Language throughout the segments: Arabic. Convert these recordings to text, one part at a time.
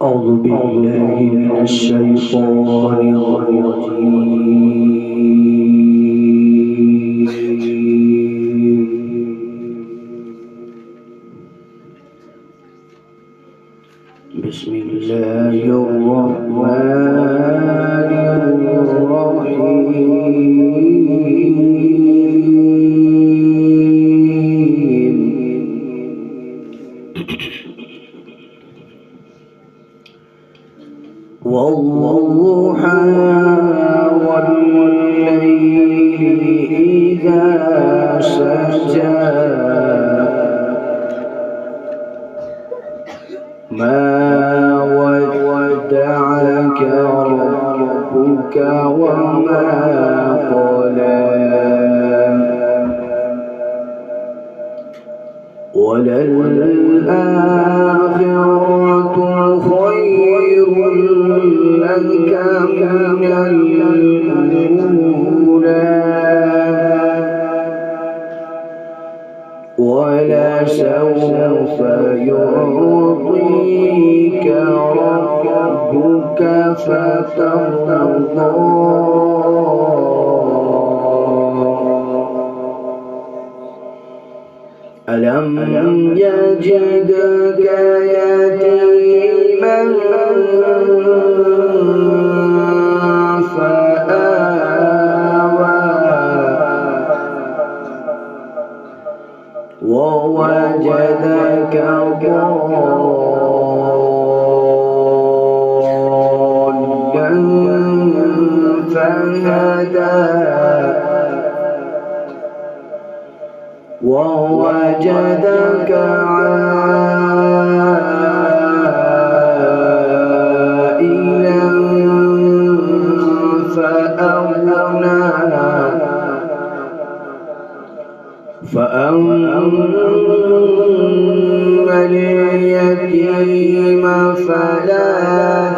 أعوذ بالله من الشيطان الرجيم. بسم الله الرحمن الرحيم. والضحى والليل إذا سجى ما ودعك ربك وما قلى وللآخرة خير لك من الأولى ولسوف يعطيك ربك فترضى ألم يجدك يتيما فآوى ووجدك ضالا فهدى ووجدك عائلا فأغنى فأما اليتيم فلا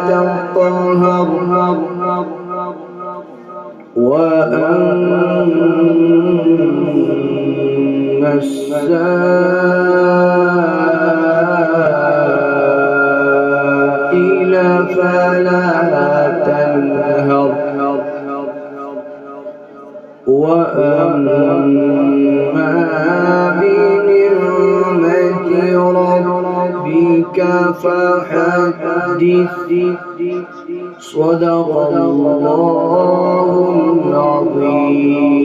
تقهر وأما السائل فلا تنهر وأما بنعمة ربك فحدث صدق الله العظيم.